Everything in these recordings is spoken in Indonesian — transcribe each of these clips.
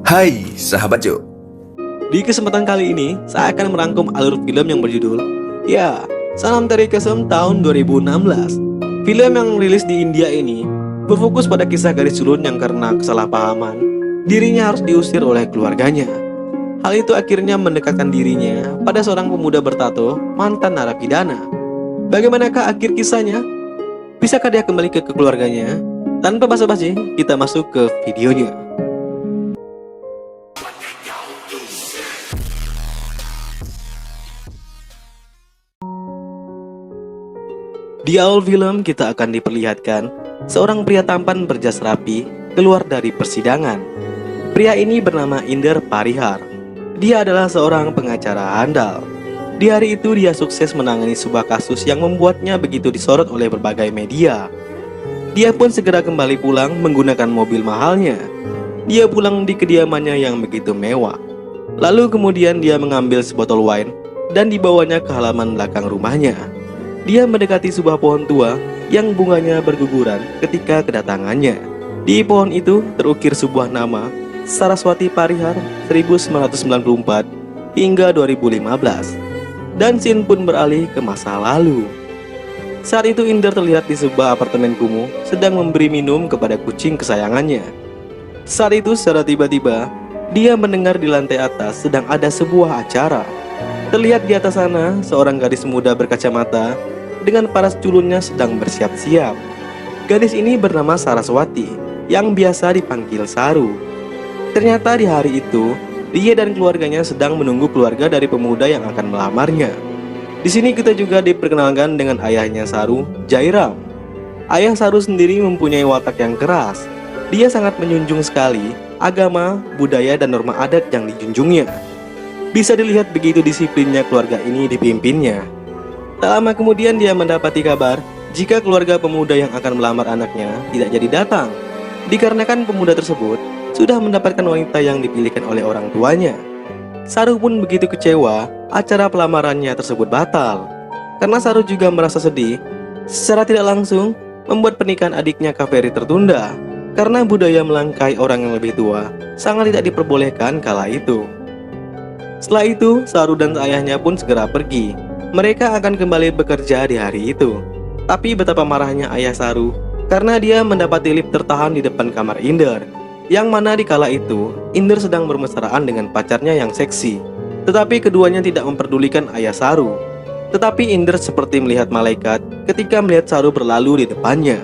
Hai sahabat Jo. Di kesempatan kali ini, saya akan merangkum alur film yang berjudul Sanam Teri Kesem tahun 2016. Film yang rilis di India ini berfokus pada kisah gadis sulun yang karena kesalahpahaman dirinya harus diusir oleh keluarganya. Hal itu akhirnya mendekatkan dirinya pada seorang pemuda bertato mantan narapidana. Bagaimanakah akhir kisahnya? Bisakah dia kembali ke keluarganya? Tanpa basa-basi, kita masuk ke videonya. Di awal film kita akan diperlihatkan seorang pria tampan berjas rapi keluar dari persidangan. Pria ini bernama Inder Parihar. Dia adalah seorang pengacara handal. Di hari itu dia sukses menangani sebuah kasus yang membuatnya begitu disorot oleh berbagai media. Dia pun segera kembali pulang menggunakan mobil mahalnya. Dia pulang di kediamannya yang begitu mewah. Lalu kemudian dia mengambil sebotol wine dan dibawanya ke halaman belakang rumahnya. Dia mendekati sebuah pohon tua yang bunganya berguguran ketika kedatangannya. Di pohon itu terukir sebuah nama, Saraswati Parihar 1994 hingga 2015. Dan scene pun beralih ke masa lalu. Saat itu Inder terlihat di sebuah apartemen kumuh sedang memberi minum kepada kucing kesayangannya. Saat itu secara tiba-tiba dia mendengar di lantai atas sedang ada sebuah acara. Terlihat di atas sana seorang gadis muda berkacamata dengan paras culunnya sedang bersiap-siap. Gadis ini bernama Saraswati yang biasa dipanggil Saru. Ternyata di hari itu dia dan keluarganya sedang menunggu keluarga dari pemuda yang akan melamarnya. Di sini kita juga diperkenalkan dengan ayahnya Saru, Jairam. Ayah Saru sendiri mempunyai watak yang keras. Dia sangat menjunjung sekali agama, budaya, dan norma adat yang dijunjungnya. Bisa dilihat begitu disiplinnya keluarga ini dipimpinnya. Tak lama kemudian dia mendapati kabar jika keluarga pemuda yang akan melamar anaknya tidak jadi datang, dikarenakan pemuda tersebut sudah mendapatkan wanita yang dipilihkan oleh orang tuanya. Saru pun begitu kecewa acara pelamarannya tersebut batal. Karena Saru juga merasa sedih, secara tidak langsung membuat pernikahan adiknya Kaveri tertunda. Karena budaya melangkai orang yang lebih tua sangat tidak diperbolehkan kala itu. Setelah itu, Saru dan ayahnya pun segera pergi. Mereka akan kembali bekerja di hari itu. Tapi betapa marahnya ayah Saru karena dia mendapati lift tertahan di depan kamar Inder, yang mana di kala itu Inder sedang bermesraan dengan pacarnya yang seksi. Tetapi keduanya tidak memperdulikan ayah Saru. Tetapi Inder seperti melihat malaikat ketika melihat Saru berlalu di depannya.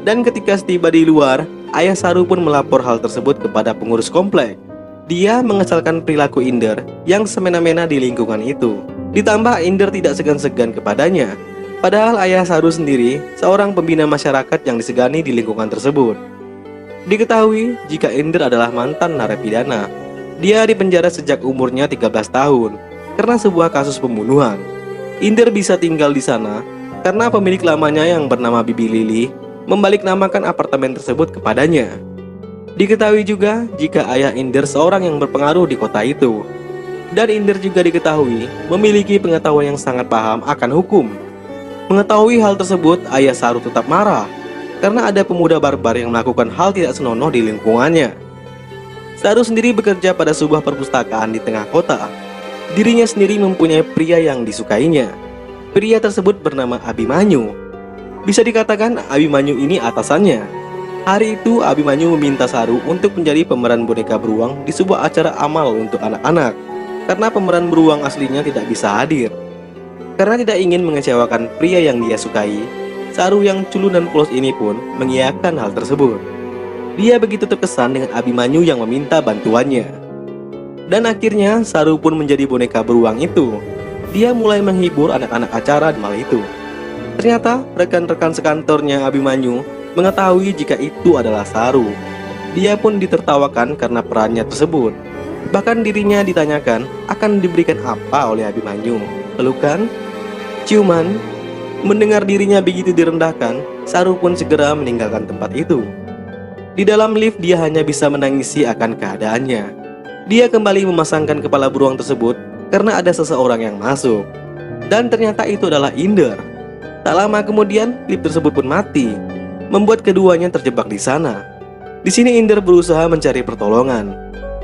Dan ketika setiba di luar, ayah Saru pun melapor hal tersebut kepada pengurus komplek. Dia mengesalkan perilaku Inder yang semena-mena di lingkungan itu. Ditambah Inder tidak segan-segan kepadanya. Padahal ayah Saru sendiri seorang pembina masyarakat yang disegani di lingkungan tersebut. Diketahui jika Inder adalah mantan narapidana. Dia dipenjara sejak umurnya 13 tahun karena sebuah kasus pembunuhan. Inder bisa tinggal di sana karena pemilik lamanya yang bernama Bibi Lili membaliknamakan apartemen tersebut kepadanya. Diketahui juga jika ayah Inder seorang yang berpengaruh di kota itu. Dan Inder juga diketahui memiliki pengetahuan yang sangat paham akan hukum. Mengetahui hal tersebut, ayah Saru tetap marah karena ada pemuda barbar yang melakukan hal tidak senonoh di lingkungannya. Saru sendiri bekerja pada sebuah perpustakaan di tengah kota. Dirinya sendiri mempunyai pria yang disukainya. Pria tersebut bernama Abimanyu. Bisa dikatakan Abimanyu ini atasannya. Hari itu Abimanyu meminta Saru untuk menjadi pemeran boneka beruang di sebuah acara amal untuk anak-anak. Karena pemeran beruang aslinya tidak bisa hadir. Karena tidak ingin mengecewakan pria yang dia sukai, Saru yang culun dan polos ini pun mengiyakan hal tersebut. Dia begitu terkesan dengan Abimanyu yang meminta bantuannya. Dan akhirnya Saru pun menjadi boneka beruang itu. Dia mulai menghibur anak-anak acara di malam itu. Ternyata rekan-rekan sekantornya Abimanyu mengetahui jika itu adalah Saru. Dia pun ditertawakan karena perannya tersebut. Bahkan dirinya ditanyakan akan diberikan apa oleh Abimanyu, pelukan, ciuman. Mendengar dirinya begitu direndahkan, Saru pun segera meninggalkan tempat itu. Di dalam lift dia hanya bisa menangisi akan keadaannya. Dia kembali memasangkan kepala beruang tersebut karena ada seseorang yang masuk. Dan ternyata itu adalah Inder. Tak lama kemudian, lift tersebut pun mati, membuat keduanya terjebak di sana. Di sini Inder berusaha mencari pertolongan.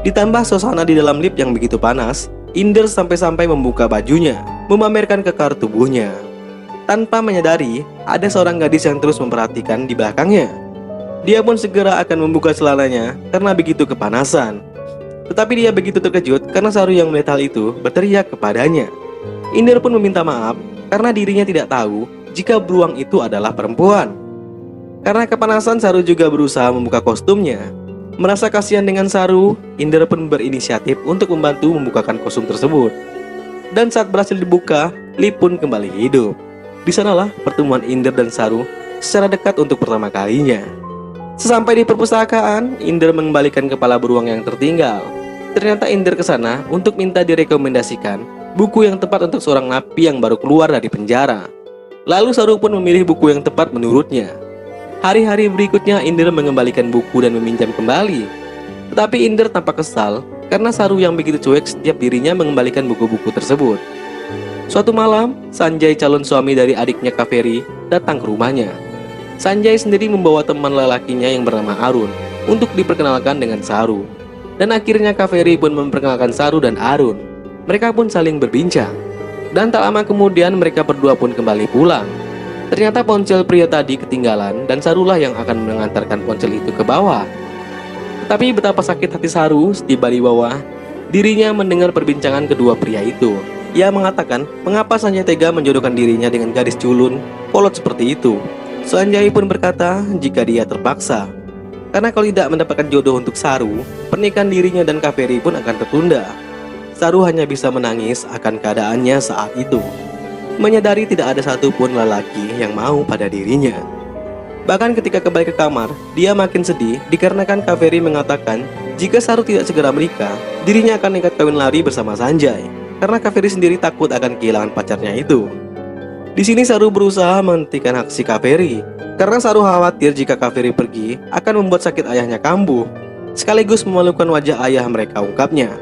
Ditambah suasana di dalam lift yang begitu panas, Inder sampai-sampai membuka bajunya, memamerkan kekar tubuhnya. Tanpa menyadari, ada seorang gadis yang terus memperhatikan di belakangnya. Dia pun segera akan membuka celananya karena begitu kepanasan. Tetapi dia begitu terkejut karena Saru yang melihat hal itu berteriak kepadanya. Inder pun meminta maaf karena dirinya tidak tahu jika beruang itu adalah perempuan. Karena kepanasan, Saru juga berusaha membuka kostumnya. Merasa kasihan dengan Saru, Inder pun berinisiatif untuk membantu membukakan kostum tersebut. Dan saat berhasil dibuka, lift pun kembali hidup. Di sanalah pertemuan Inder dan Saru secara dekat untuk pertama kalinya. Sesampai di perpustakaan, Inder mengembalikan kepala beruang yang tertinggal. Ternyata Inder ke sana untuk minta direkomendasikan buku yang tepat untuk seorang napi yang baru keluar dari penjara. Lalu Saru pun memilih buku yang tepat menurutnya. Hari-hari berikutnya Inder mengembalikan buku dan meminjam kembali. Tetapi Inder tampak kesal karena Saru yang begitu cuek setiap dirinya mengembalikan buku-buku tersebut. Suatu malam, Sanjay, calon suami dari adiknya Kaveri, datang ke rumahnya. Sanjay sendiri membawa teman lelakinya yang bernama Arun untuk diperkenalkan dengan Saru. Dan akhirnya Kaveri pun memperkenalkan Saru dan Arun. Mereka pun saling berbincang. Dan tak lama kemudian mereka berdua pun kembali pulang. Ternyata ponsel pria tadi ketinggalan dan Sarulah yang akan mengantarkan ponsel itu ke bawah. Tetapi betapa sakit hati Saru setiba di bawah, dirinya mendengar perbincangan kedua pria itu. Ia mengatakan mengapa Sanjay tega menjodohkan dirinya dengan gadis culun, kolot seperti itu. Sanjay pun berkata jika dia terpaksa, karena kalau tidak mendapatkan jodoh untuk Saru, pernikahan dirinya dan Kaveri pun akan tertunda. Saru hanya bisa menangis akan keadaannya saat itu, menyadari tidak ada satupun lelaki yang mau pada dirinya. Bahkan ketika kembali ke kamar, dia makin sedih dikarenakan Kaveri mengatakan jika Saru tidak segera menikah, dirinya akan nekat kawin lari bersama Sanjay, karena Kaveri sendiri takut akan kehilangan pacarnya itu. Di sini Saru berusaha menghentikan aksi Kaveri, karena Saru khawatir jika Kaveri pergi akan membuat sakit ayahnya kambuh, sekaligus memalukan wajah ayah mereka, ungkapnya.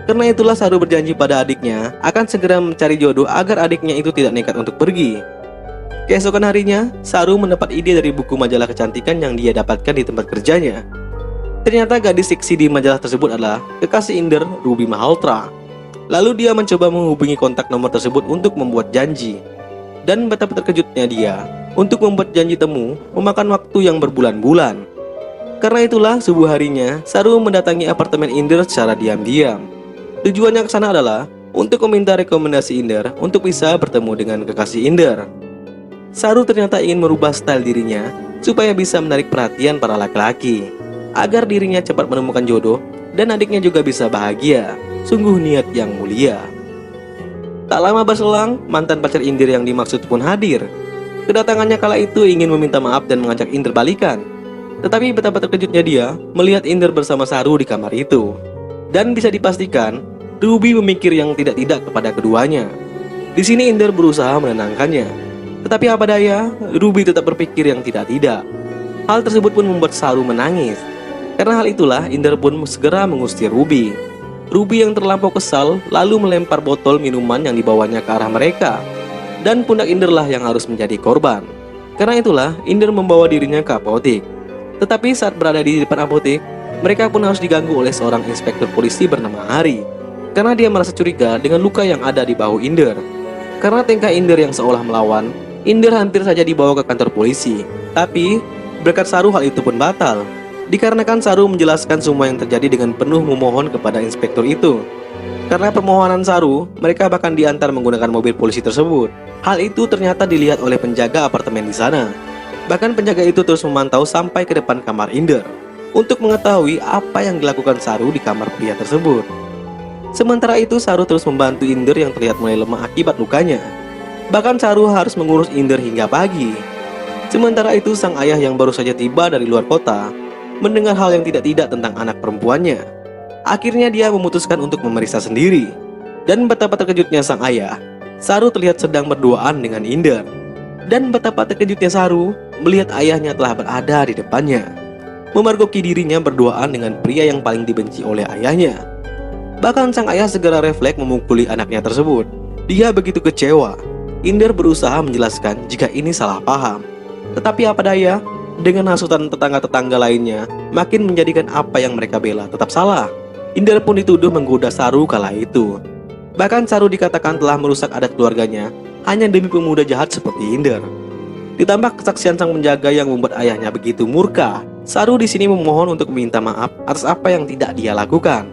Karena itulah Saru berjanji pada adiknya akan segera mencari jodoh agar adiknya itu tidak nekat untuk pergi. Keesokan harinya, Saru mendapat ide dari buku majalah kecantikan yang dia dapatkan di tempat kerjanya. Ternyata gadis seksi di majalah tersebut adalah kekasih Inder, Ruby Malhotra. Lalu dia mencoba menghubungi kontak nomor tersebut untuk membuat janji. Dan betapa terkejutnya dia untuk membuat janji temu memakan waktu yang berbulan-bulan. Karena itulah subuh harinya Saru mendatangi apartemen Inder secara diam-diam. Tujuannya ke sana adalah untuk meminta rekomendasi Inder untuk bisa bertemu dengan kekasih Inder. Saru ternyata ingin merubah style dirinya supaya bisa menarik perhatian para laki-laki, agar dirinya cepat menemukan jodoh dan adiknya juga bisa bahagia. Sungguh niat yang mulia. Tak lama berselang, mantan pacar Inder yang dimaksud pun hadir. Kedatangannya kala itu ingin meminta maaf dan mengajak Inder balikan. Tetapi betapa terkejutnya dia melihat Inder bersama Saru di kamar itu. Dan bisa dipastikan, Ruby memikir yang tidak-tidak kepada keduanya. Di sini Inder berusaha menenangkannya. Tetapi apa daya, Ruby tetap berpikir yang tidak-tidak. Hal tersebut pun membuat Saru menangis. Karena hal itulah, Inder pun segera mengusir Ruby. Ruby yang terlampau kesal lalu melempar botol minuman yang dibawanya ke arah mereka. Dan pundak Inder lah yang harus menjadi korban. Karena itulah Inder membawa dirinya ke apotek. Tetapi saat berada di depan apotek, mereka pun harus diganggu oleh seorang inspektur polisi bernama Hari. Karena dia merasa curiga dengan luka yang ada di bahu Inder. Karena tingkah Inder yang seolah melawan, Inder hampir saja dibawa ke kantor polisi. Tapi berkat Saru hal itu pun batal, dikarenakan Saru menjelaskan semua yang terjadi dengan penuh memohon kepada inspektur itu. Karena permohonan Saru, mereka bahkan diantar menggunakan mobil polisi tersebut. Hal itu ternyata dilihat oleh penjaga apartemen di sana. Bahkan penjaga itu terus memantau sampai ke depan kamar Inder untuk mengetahui apa yang dilakukan Saru di kamar pria tersebut. Sementara itu Saru terus membantu Inder yang terlihat mulai lemah akibat lukanya. Bahkan Saru harus mengurus Inder hingga pagi. Sementara itu sang ayah yang baru saja tiba dari luar kota mendengar hal yang tidak-tidak tentang anak perempuannya. Akhirnya dia memutuskan untuk memeriksa sendiri. Dan betapa terkejutnya sang ayah, Saru terlihat sedang berduaan dengan Inder. Dan betapa terkejutnya Saru melihat ayahnya telah berada di depannya, memergoki dirinya berduaan dengan pria yang paling dibenci oleh ayahnya. Bahkan sang ayah segera refleks memukuli anaknya tersebut. Dia begitu kecewa. Inder berusaha menjelaskan jika ini salah paham. Tetapi apa daya, dengan hasutan tetangga-tetangga lainnya, makin menjadikan apa yang mereka bela tetap salah. Inder pun dituduh menggoda Saru kala itu. Bahkan Saru dikatakan telah merusak adat keluarganya hanya demi pemuda jahat seperti Inder. Ditambah kesaksian sang penjaga yang membuat ayahnya begitu murka, Saru di sini memohon untuk meminta maaf atas apa yang tidak dia lakukan.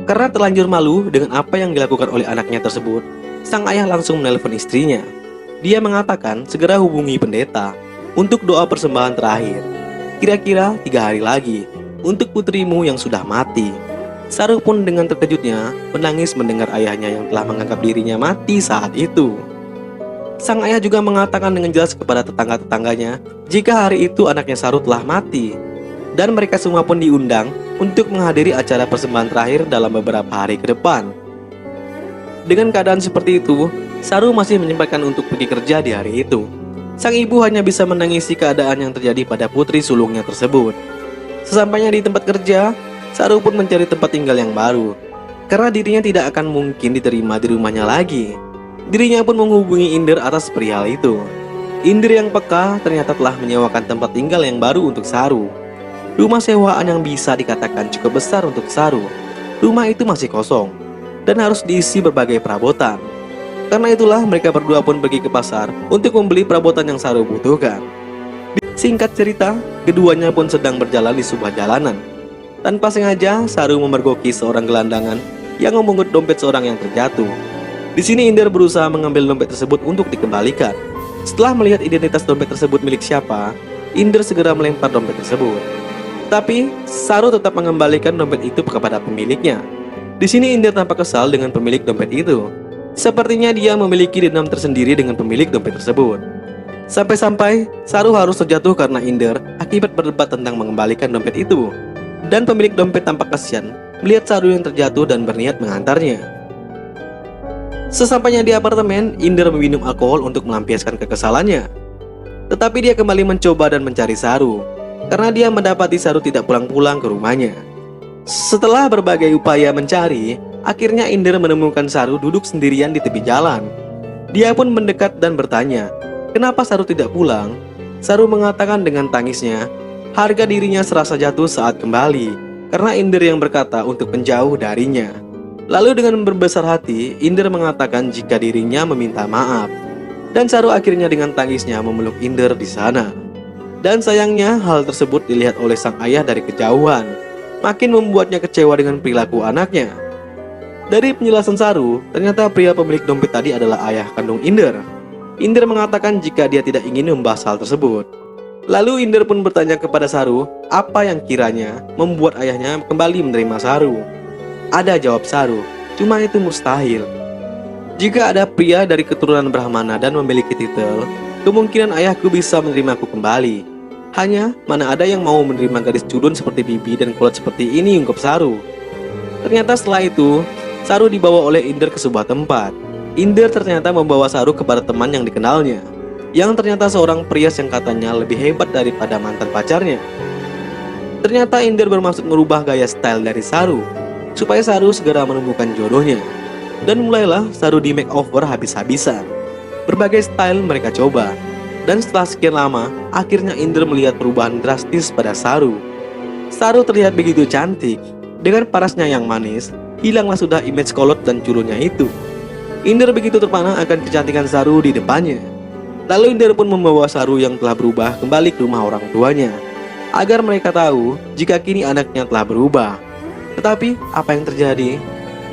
Karena terlanjur malu dengan apa yang dilakukan oleh anaknya tersebut, sang ayah langsung menelpon istrinya. Dia mengatakan segera hubungi pendeta untuk doa persembahan terakhir. Kira-kira 3 hari lagi untuk putrimu yang sudah mati. Saru pun dengan terkejutnya menangis mendengar ayahnya yang telah menganggap dirinya mati saat itu. Sang ayah juga mengatakan dengan jelas kepada tetangga-tetangganya jika hari itu anaknya Saru telah mati. Dan mereka semua pun diundang untuk menghadiri acara persembahan terakhir dalam beberapa hari ke depan. Dengan keadaan seperti itu, Saru masih menyempatkan untuk pergi kerja di hari itu. Sang ibu hanya bisa menangisi keadaan yang terjadi pada putri sulungnya tersebut. Sesampainya di tempat kerja, Saru pun mencari tempat tinggal yang baru, karena dirinya tidak akan mungkin diterima di rumahnya lagi. Dirinya pun menghubungi Inder atas perihal itu. Inder yang peka ternyata telah menyewakan tempat tinggal yang baru untuk Saru. Rumah sewaan yang bisa dikatakan cukup besar untuk Saru. Rumah itu masih kosong dan harus diisi berbagai perabotan. Karena itulah mereka berdua pun pergi ke pasar untuk membeli perabotan yang Saru butuhkan. Singkat cerita, keduanya pun sedang berjalan di sebuah jalanan. Tanpa sengaja, Saru memergoki seorang gelandangan yang memungut dompet seorang yang terjatuh. Di sini Inder berusaha mengambil dompet tersebut untuk dikembalikan. Setelah melihat identitas dompet tersebut milik siapa, Inder segera melempar dompet tersebut. Tapi Saru tetap mengembalikan dompet itu kepada pemiliknya. Di sini Inder tampak kesal dengan pemilik dompet itu. Sepertinya dia memiliki dendam tersendiri dengan pemilik dompet tersebut. Sampai-sampai Saru harus terjatuh karena Inder akibat berdebat tentang mengembalikan dompet itu. Dan pemilik dompet tampak kasihan melihat Saru yang terjatuh dan berniat mengantarnya. Sesampainya di apartemen, Inder meminum alkohol untuk melampiaskan kekesalannya. Tetapi dia kembali mencoba dan mencari Saru, karena dia mendapati Saru tidak pulang-pulang ke rumahnya. Setelah berbagai upaya mencari, akhirnya Inder menemukan Saru duduk sendirian di tepi jalan. Dia pun mendekat dan bertanya, kenapa Saru tidak pulang? Saru mengatakan dengan tangisnya, harga dirinya serasa jatuh saat kembali, karena Inder yang berkata untuk menjauh darinya. Lalu dengan berbesar hati, Inder mengatakan jika dirinya meminta maaf. Dan Saru akhirnya dengan tangisnya memeluk Inder di sana. Dan sayangnya hal tersebut dilihat oleh sang ayah dari kejauhan, makin membuatnya kecewa dengan perilaku anaknya. Dari penjelasan Saru, ternyata pria pemilik dompet tadi adalah ayah kandung Inder. Inder mengatakan jika dia tidak ingin membahas hal tersebut. Lalu Inder pun bertanya kepada Saru apa yang kiranya membuat ayahnya kembali menerima Saru. Ada jawab Saru, cuma itu mustahil. Jika ada pria dari keturunan Brahmana dan memiliki titel, kemungkinan ayahku bisa menerimaku kembali. Hanya mana ada yang mau menerima gadis culun seperti Bibi dan kolot seperti ini, ungkap Saru. Ternyata setelah itu, Saru dibawa oleh Inder ke sebuah tempat. Inder ternyata membawa Saru kepada teman yang dikenalnya, yang ternyata seorang prias yang katanya lebih hebat daripada mantan pacarnya. Ternyata Inder bermaksud merubah gaya style dari Saru, supaya Saru segera menemukan jodohnya. Dan mulailah Saru di makeover habis-habisan. Berbagai style mereka coba. Dan setelah sekian lama, akhirnya Inder melihat perubahan drastis pada Saru. Saru terlihat begitu cantik. Dengan parasnya yang manis, hilanglah sudah image kolot dan culunnya itu. Inder begitu terpana akan kecantikan Saru di depannya. Lalu Inder pun membawa Saru yang telah berubah kembali ke rumah orang tuanya, agar mereka tahu jika kini anaknya telah berubah. Tetapi apa yang terjadi?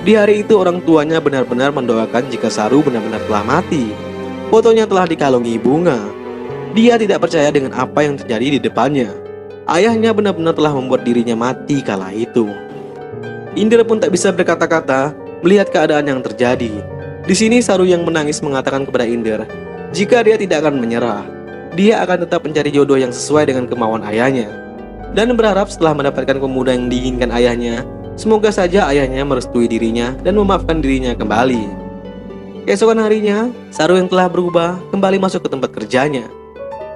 Di hari itu orang tuanya benar-benar mendoakan jika Saru benar-benar telah mati. Fotonya telah dikalungi bunga. Dia tidak percaya dengan apa yang terjadi di depannya. Ayahnya benar-benar telah membuat dirinya mati kala itu. Inder pun tak bisa berkata-kata melihat keadaan yang terjadi. Di sini Saru yang menangis mengatakan kepada Inder, jika dia tidak akan menyerah, dia akan tetap mencari jodoh yang sesuai dengan kemauan ayahnya. Dan berharap setelah mendapatkan pemuda yang diinginkan ayahnya, semoga saja ayahnya merestui dirinya dan memaafkan dirinya kembali. Keesokan harinya, Saru yang telah berubah kembali masuk ke tempat kerjanya.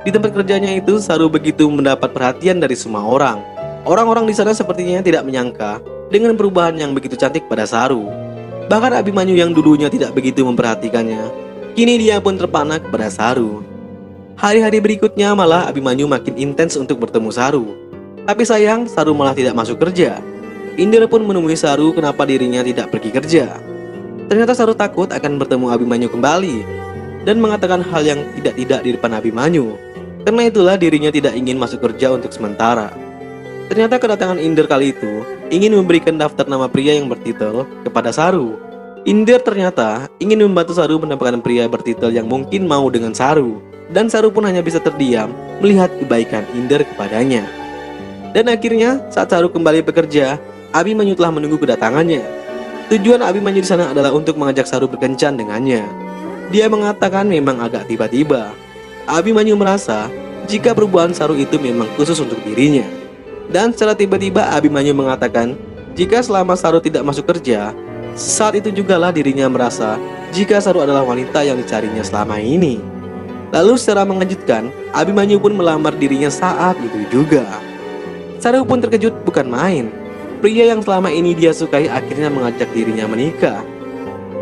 Di tempat kerjanya itu, Saru begitu mendapat perhatian dari semua orang. Orang-orang di sana sepertinya tidak menyangka dengan perubahan yang begitu cantik pada Saru. Bahkan Abimanyu yang dulunya tidak begitu memperhatikannya, Kini dia pun terpana kepada Saru. Hari-hari berikutnya malah Abimanyu makin intens untuk bertemu Saru. Tapi sayang, Saru malah tidak masuk kerja. Indra pun menemui Saru kenapa dirinya tidak pergi kerja. Ternyata Saru takut akan bertemu Abimanyu kembali dan mengatakan hal yang tidak-tidak di depan Abimanyu. Karena itulah dirinya tidak ingin masuk kerja untuk sementara. Ternyata kedatangan Inder kali itu ingin memberikan daftar nama pria yang bertitel kepada Saru. Inder ternyata ingin membantu Saru mendapatkan pria bertitel yang mungkin mau dengan Saru. Dan Saru pun hanya bisa terdiam melihat kebaikan Inder kepadanya. Dan akhirnya saat Saru kembali bekerja, Abimanyu telah menunggu kedatangannya. Tujuan Abimanyu di sana adalah untuk mengajak Saru berkencan dengannya. Dia mengatakan memang agak tiba-tiba. Abimanyu merasa jika perubahan Saru itu memang khusus untuk dirinya. Dan secara tiba-tiba Abimanyu mengatakan jika selama Saru tidak masuk kerja, saat itu jugalah dirinya merasa jika Saru adalah wanita yang dicarinya selama ini. Lalu secara mengejutkan, Abimanyu pun melamar dirinya saat itu juga. Saru pun terkejut bukan main. Pria yang selama ini dia sukai akhirnya mengajak dirinya menikah.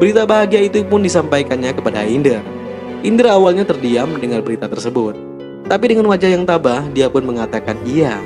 Berita bahagia itu pun disampaikannya kepada Inder. Inder awalnya terdiam mendengar berita tersebut. Tapi dengan wajah yang tabah, dia pun mengatakan iya.